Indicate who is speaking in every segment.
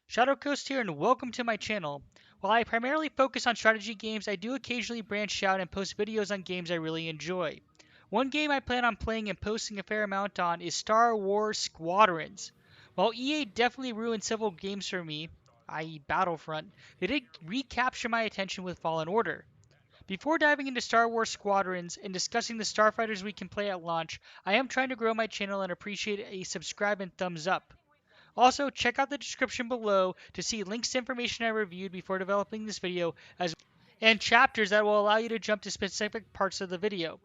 Speaker 1: Shadow Coast here, and welcome to my channel. While I primarily focus on strategy games, I do occasionally branch out and post videos on games I really enjoy. One game I plan on playing and posting a fair amount on is Star Wars Squadrons. While EA definitely ruined several games for me, i.e. Battlefront, they did recapture my attention with Fallen Order. Before diving into Star Wars Squadrons and discussing the Starfighters we can play at launch, I am trying to grow my channel and appreciate a subscribe and thumbs up. Also, check out the description below to see links to information I reviewed before developing this video, and chapters that will allow you to jump to specific parts of the video.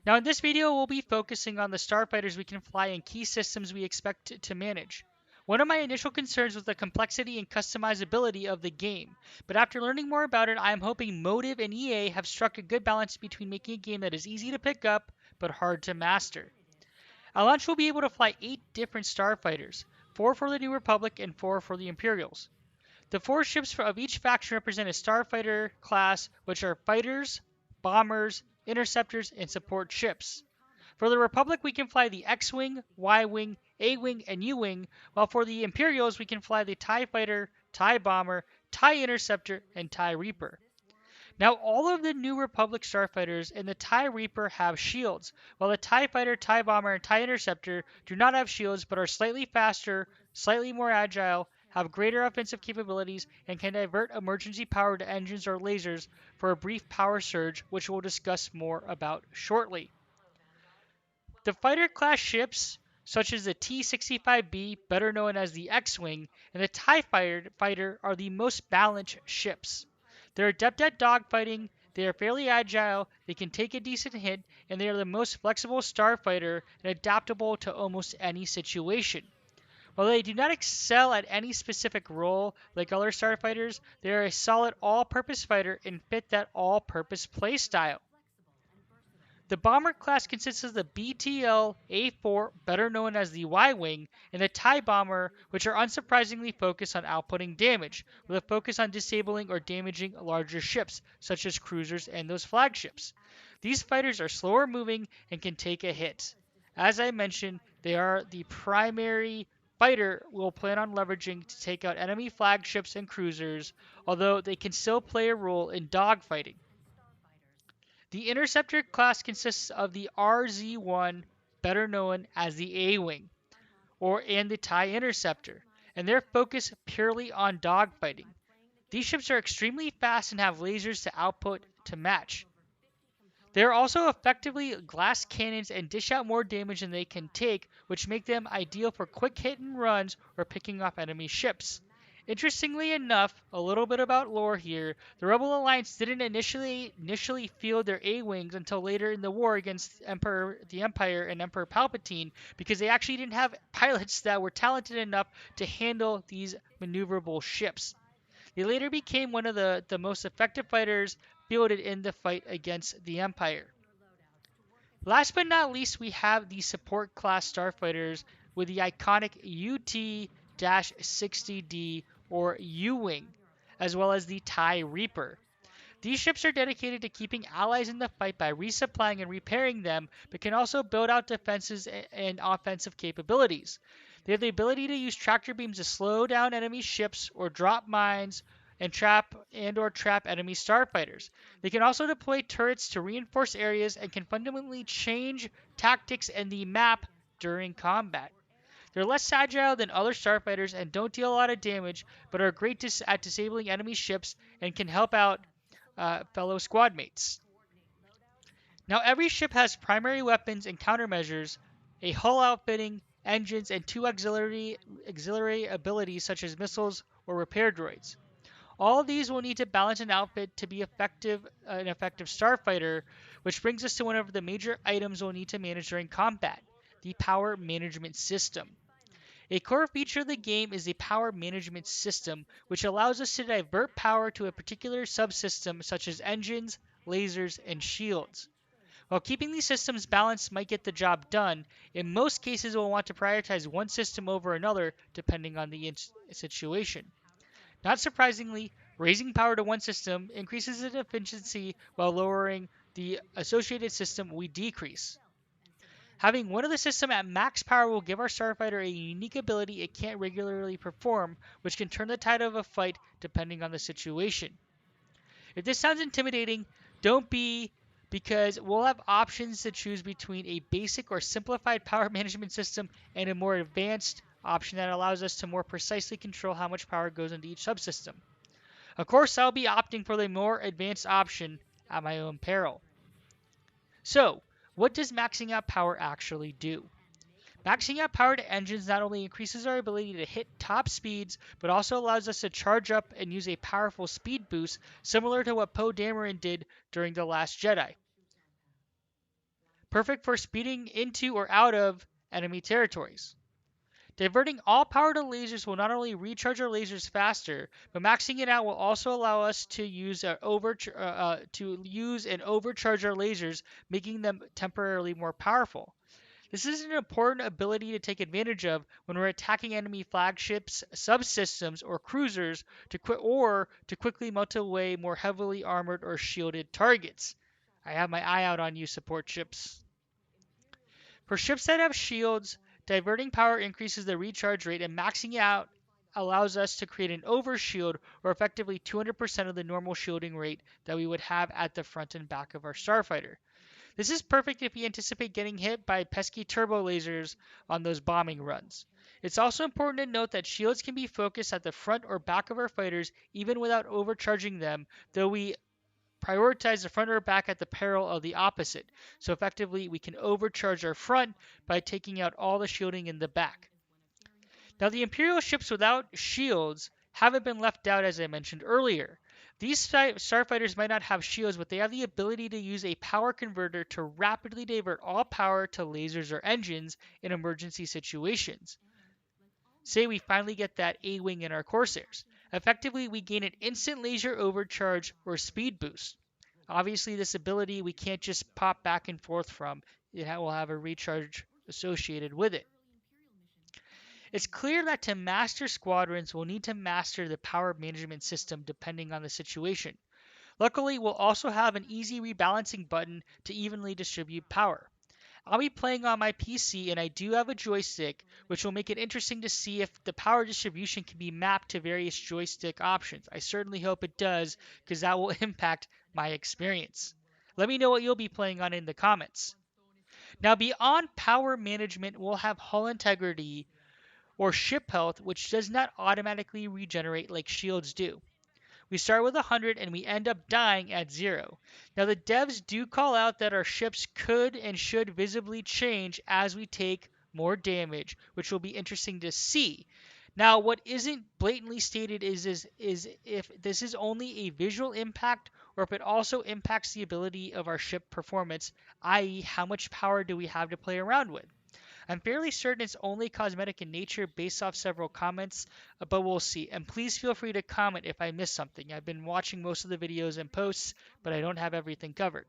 Speaker 1: Now in this video, we'll be focusing on the starfighters we can fly and key systems we expect to manage. One of my initial concerns was the complexity and customizability of the game, but after learning more about it, I am hoping Motive and EA have struck a good balance between making a game that is easy to pick up, but hard to master. At launch, we'll be able to fly 8 different starfighters, 4 for the New Republic and 4 for the Imperials. The 4 ships of each faction represent a starfighter class, which are fighters, bombers, interceptors, and support ships. For the Republic, we can fly the X-Wing, Y-Wing, A-Wing, and U-Wing, while for the Imperials, we can fly the TIE Fighter, TIE Bomber, TIE Interceptor, and TIE Reaper. Now, all of the New Republic starfighters and the TIE Reaper have shields, while the TIE Fighter, TIE Bomber, and TIE Interceptor do not have shields but are slightly faster, slightly more agile, have greater offensive capabilities, and can divert emergency power to engines or lasers for a brief power surge, which we'll discuss more about shortly. The fighter class ships, such as the T-65B, better known as the X-Wing, and the TIE Fighter are the most balanced ships. They're adept at dogfighting, they are fairly agile, they can take a decent hit, and they are the most flexible starfighter and adaptable to almost any situation. While they do not excel at any specific role like other starfighters, they are a solid all-purpose fighter and fit that all-purpose playstyle. The bomber class consists of the BTL-A4, better known as the Y-Wing, and the TIE Bomber, which are unsurprisingly focused on outputting damage, with a focus on disabling or damaging larger ships, such as cruisers and those flagships. These fighters are slower moving and can take a hit. As I mentioned, they are the primary fighter we'll plan on leveraging to take out enemy flagships and cruisers, although they can still play a role in dogfighting. The interceptor class consists of the RZ-1, better known as the A-Wing, and the TIE Interceptor, and they're focused purely on dogfighting. These ships are extremely fast and have lasers to output to match. They are also effectively glass cannons and dish out more damage than they can take, which make them ideal for quick hit and runs or picking off enemy ships. Interestingly enough, a little bit about lore here, the Rebel Alliance didn't initially field their A-Wings until later in the war against the Empire and Emperor Palpatine, because they actually didn't have pilots that were talented enough to handle these maneuverable ships. They later became one of the most effective fighters fielded in the fight against the Empire. Last but not least, we have the support class starfighters with the iconic UT-60D or U-Wing, as well as the TIE Reaper. These ships are dedicated to keeping allies in the fight by resupplying and repairing them, but can also build out defenses and offensive capabilities. They have the ability to use tractor beams to slow down enemy ships or drop mines and trap enemy starfighters. They can also deploy turrets to reinforce areas and can fundamentally change tactics and the map during combat. They're less agile than other starfighters and don't deal a lot of damage, but are great at disabling enemy ships and can help out fellow squad mates. Now every ship has primary weapons and countermeasures, a hull outfitting, engines, and 2 auxiliary abilities such as missiles or repair droids. All of these will need to balance an outfit to be an effective starfighter, which brings us to one of the major items we'll need to manage during combat, the power management system. A core feature of the game is the power management system, which allows us to divert power to a particular subsystem such as engines, lasers, and shields. While keeping these systems balanced might get the job done, in most cases we'll want to prioritize one system over another depending on the situation. Not surprisingly, raising power to one system increases its efficiency while lowering the associated system we decrease. Having one of the system at max power will give our Starfighter a unique ability it can't regularly perform, which can turn the tide of a fight depending on the situation. If this sounds intimidating, don't be, because we'll have options to choose between a basic or simplified power management system and a more advanced option that allows us to more precisely control how much power goes into each subsystem. Of course, I'll be opting for the more advanced option at my own peril. So, what does maxing out power actually do? Maxing out power to engines not only increases our ability to hit top speeds, but also allows us to charge up and use a powerful speed boost, similar to what Poe Dameron did during The Last Jedi. Perfect for speeding into or out of enemy territories. Diverting all power to lasers will not only recharge our lasers faster, but maxing it out will also allow us to use and overcharge our lasers, making them temporarily more powerful. This is an important ability to take advantage of when we're attacking enemy flagships, subsystems, or cruisers to quickly melt away more heavily armored or shielded targets. I have my eye out on you, support ships. For ships that have shields, diverting power increases the recharge rate, and maxing out allows us to create an overshield, or effectively 200% of the normal shielding rate that we would have at the front and back of our Starfighter. This is perfect if we anticipate getting hit by pesky turbo lasers on those bombing runs. It's also important to note that shields can be focused at the front or back of our fighters even without overcharging them, though we prioritize the front or back at the peril of the opposite. So effectively, we can overcharge our front by taking out all the shielding in the back. Now, the Imperial ships without shields haven't been left out, as I mentioned earlier. These starfighters might not have shields, but they have the ability to use a power converter to rapidly divert all power to lasers or engines in emergency situations. Say we finally get that A-Wing in our Corsairs. Effectively, we gain an instant laser overcharge or speed boost. Obviously, this ability we can't just pop back and forth from. It will have a recharge associated with it. It's clear that to master squadrons, we'll need to master the power management system depending on the situation. Luckily, we'll also have an easy rebalancing button to evenly distribute power. I'll be playing on my PC and I do have a joystick, which will make it interesting to see if the power distribution can be mapped to various joystick options. I certainly hope it does, because that will impact my experience. Let me know what you'll be playing on in the comments. Now, beyond power management, we'll have hull integrity or ship health, which does not automatically regenerate like shields do. We start with 100 and we end up dying at 0. Now, the devs do call out that our ships could and should visibly change as we take more damage, which will be interesting to see. Now, what isn't blatantly stated is if this is only a visual impact or if it also impacts the ability of our ship performance, i.e., how much power do we have to play around with. I'm fairly certain it's only cosmetic in nature based off several comments, but we'll see. And please feel free to comment if I missed something. I've been watching most of the videos and posts, but I don't have everything covered.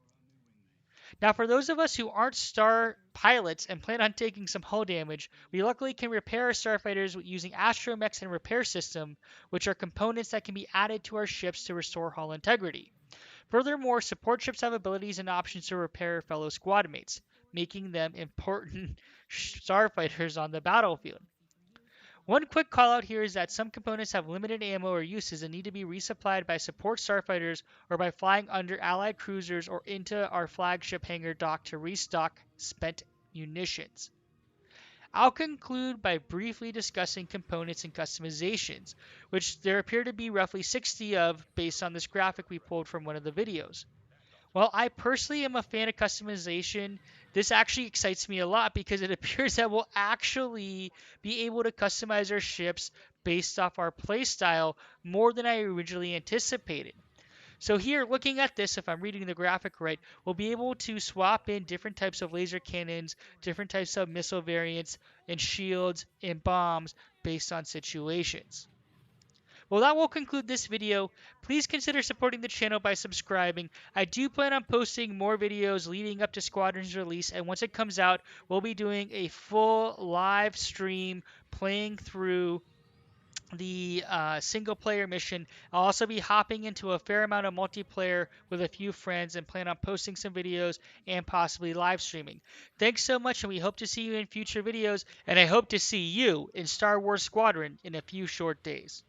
Speaker 1: Now, for those of us who aren't star pilots and plan on taking some hull damage, we luckily can repair our starfighters using astromechs and repair system, which are components that can be added to our ships to restore hull integrity. Furthermore, support ships have abilities and options to repair fellow squad mates, making them important starfighters on the battlefield. One quick call out here is that some components have limited ammo or uses and need to be resupplied by support starfighters or by flying under allied cruisers or into our flagship hangar dock to restock spent munitions. I'll conclude by briefly discussing components and customizations, which there appear to be roughly 60 of based on this graphic we pulled from one of the videos. While I personally am a fan of customization, this actually excites me a lot because it appears that we'll actually be able to customize our ships based off our playstyle more than I originally anticipated. So here, looking at this, if I'm reading the graphic right, we'll be able to swap in different types of laser cannons, different types of missile variants, and shields and bombs based on situations. Well, that will conclude this video. Please consider supporting the channel by subscribing. I do plan on posting more videos leading up to Squadron's release, and once it comes out, we'll be doing a full live stream playing through the single player mission. I'll also be hopping into a fair amount of multiplayer with a few friends and plan on posting some videos and possibly live streaming. Thanks so much, and we hope to see you in future videos. And I hope to see you in Star Wars Squadron in a few short days.